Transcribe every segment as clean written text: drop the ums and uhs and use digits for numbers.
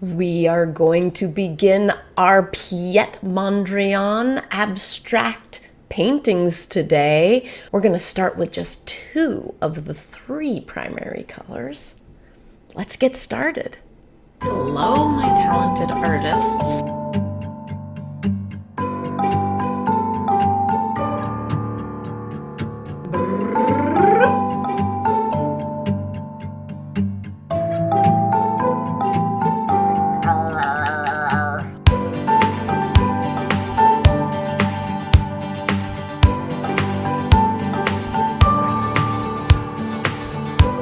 We are going to begin our Piet Mondrian abstract paintings today. We're going to start with just 2 of the 3 primary colors. Let's get started. Hello, my talented artists.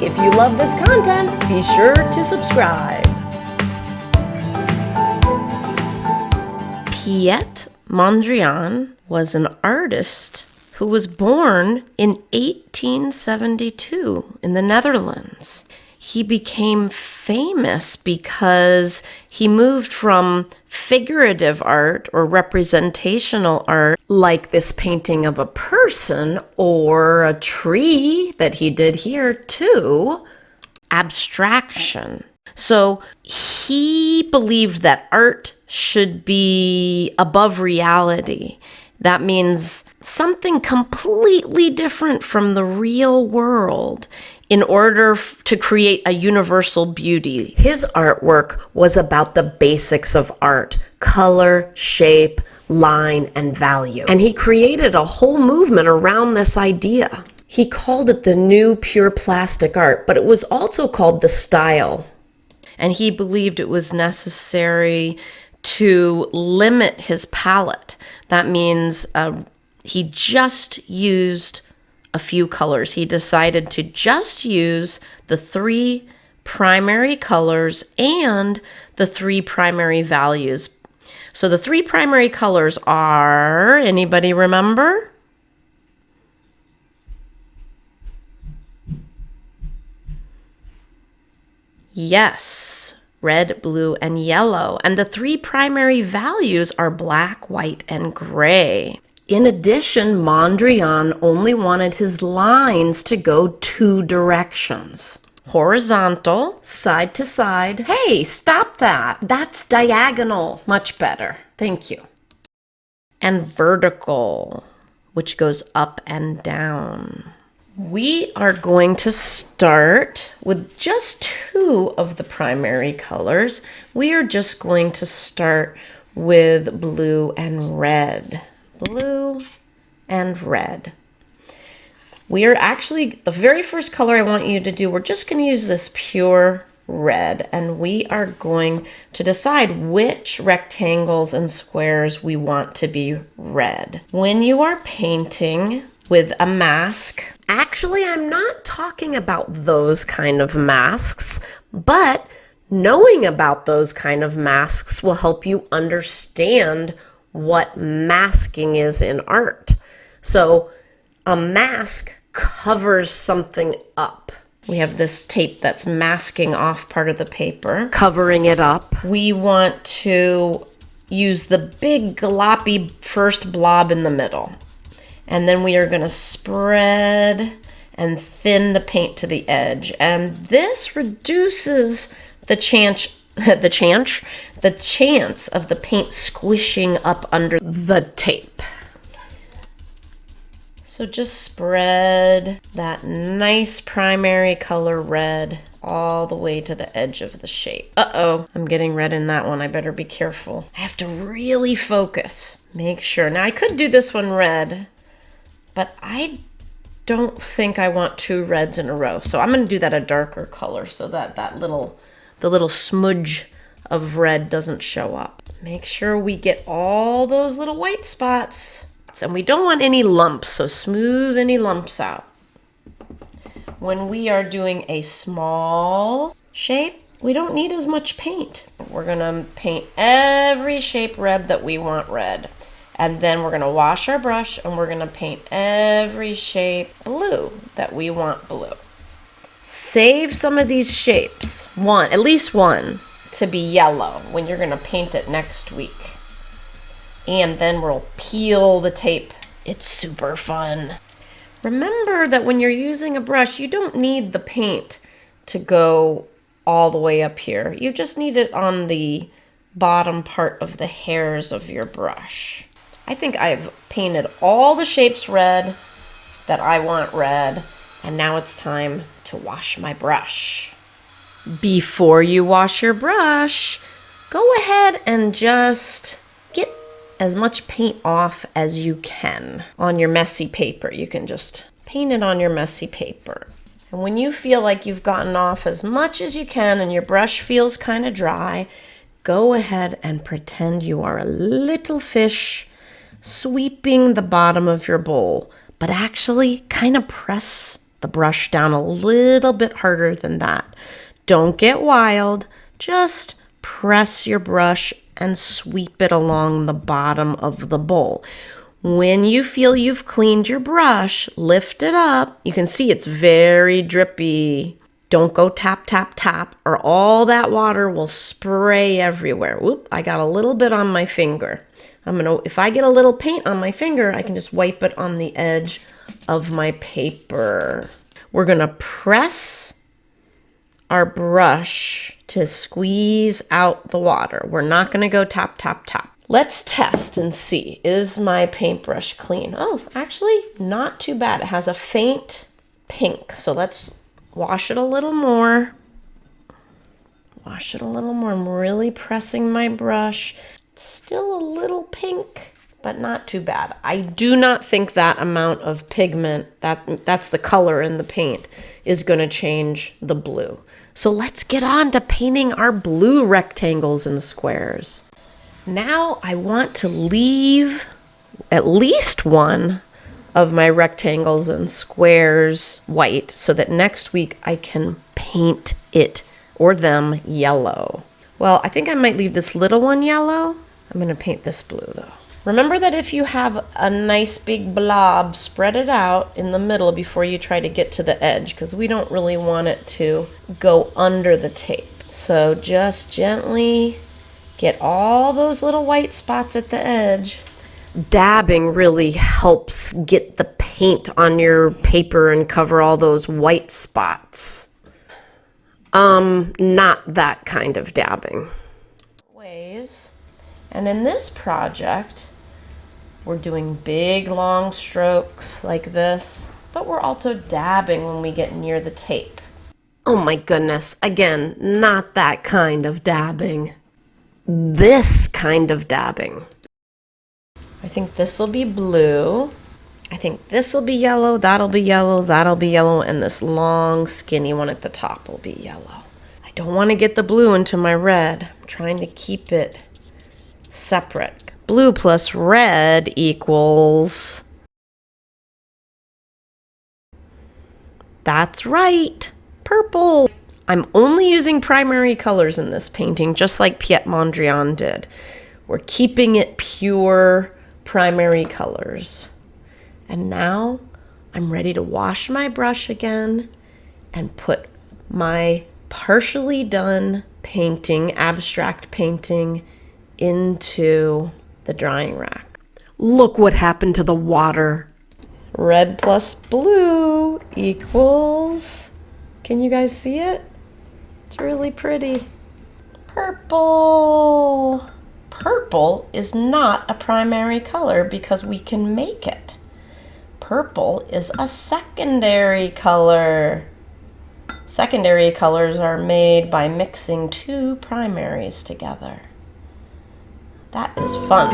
If you love this content, be sure to subscribe. Piet Mondrian was an artist who was born in 1872 in the Netherlands. He became famous because he moved from figurative art or representational art, like this painting of a person or a tree that he did here, to abstraction. So he believed that art should be above reality. That means something completely different from the real world in order to create a universal beauty. His artwork was about the basics of art: color, shape, line, and value. And he created a whole movement around this idea. He called it the new pure plastic art, but it was also called the Stijl. And he believed it was necessary to limit his palette. That means he just used a few colors. He decided to just use the 3 primary colors and the 3 primary values. So the 3 primary colors are, anybody remember? Yes, red, blue, and yellow. And the 3 primary values are black, white, and gray. In addition, Mondrian only wanted his lines to go 2 directions. Horizontal, side to side. Hey, stop that. That's diagonal. Much better. Thank you. And vertical, which goes up and down. We are going to start with just 2 of the primary colors. We are just going to start with blue and red. Blue and red. We are actually, the very first color I want you to do, we're just going to use this pure red, and we are going to decide which rectangles and squares we want to be red. When you are painting with a mask, actually I'm not talking about those kind of masks, but knowing about those kind of masks will help you understand what masking is in art. So a mask covers something up. We have this tape that's masking off part of the paper, covering it up. We want to use the big gloppy first blob in the middle. And then we are going to spread and thin the paint to the edge. And this reduces the chance of the paint squishing up under the tape. So just spread that nice primary color red all the way to the edge of the shape. Uh-oh, I'm getting red in that one. I better be careful. I have to really focus. Make sure. Now I could do this one red, but I don't think I want 2 reds in a row. So I'm going to do that a darker color so that the little smudge of red doesn't show up. Make sure we get all those little white spots. And we don't want any lumps, so smooth any lumps out. When we are doing a small shape, we don't need as much paint. We're gonna paint every shape red that we want red. And then we're gonna wash our brush and we're gonna paint every shape blue that we want blue. Save some of these shapes, at least one, to be yellow when you're gonna paint it next week. And then we'll peel the tape. It's super fun. Remember that when you're using a brush, you don't need the paint to go all the way up here. You just need it on the bottom part of the hairs of your brush. I think I've painted all the shapes red that I want red, and now it's time to wash my brush. Before you wash your brush, go ahead and just get as much paint off as you can on your messy paper. You can just paint it on your messy paper. And when you feel like you've gotten off as much as you can and your brush feels kind of dry, go ahead and pretend you are a little fish sweeping the bottom of your bowl, but actually kind of press the brush down a little bit harder than that. Don't get wild, just press your brush and sweep it along the bottom of the bowl. When you feel you've cleaned your brush, lift it up. You can see it's very drippy. Don't go tap, tap, tap, or all that water will spray everywhere. Whoop, I got a little bit on my finger. If I get a little paint on my finger, I can just wipe it on the edge of my paper. We're gonna press our brush to squeeze out the water. We're not gonna go tap, tap, tap. Let's test and see, is my paintbrush clean? Oh, actually not too bad. It has a faint pink. So let's wash it a little more. Wash it a little more. I'm really pressing my brush. It's still a little pink, but not too bad. I do not think that amount of pigment, that's the color in the paint, is gonna change the blue. So let's get on to painting our blue rectangles and squares. Now I want to leave at least one of my rectangles and squares white so that next week I can paint it or them yellow. Well, I think I might leave this little one yellow. I'm gonna paint this blue though. Remember that if you have a nice big blob, spread it out in the middle before you try to get to the edge, because we don't really want it to go under the tape. So just gently get all those little white spots at the edge. Dabbing really helps get the paint on your paper and cover all those white spots. Not that kind of dabbing. Ways. And in this project, we're doing big long strokes like this, but we're also dabbing when we get near the tape. Oh my goodness, again, not that kind of dabbing. This kind of dabbing. I think this will be blue. I think this will be yellow, that'll be yellow, that'll be yellow, and this long skinny one at the top will be yellow. I don't want to get the blue into my red. I'm trying to keep it separate. Blue plus red equals... That's right, purple. I'm only using primary colors in this painting, just like Piet Mondrian did. We're keeping it pure primary colors. And now I'm ready to wash my brush again and put my partially done painting, abstract painting, into the drying rack. Look what happened to the water. Red plus blue equals... Can you guys see it? It's really pretty. Purple. Purple is not a primary color because we can make it. Purple is a secondary color. Secondary colors are made by mixing two primaries together. That is fun.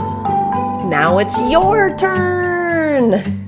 Now it's your turn.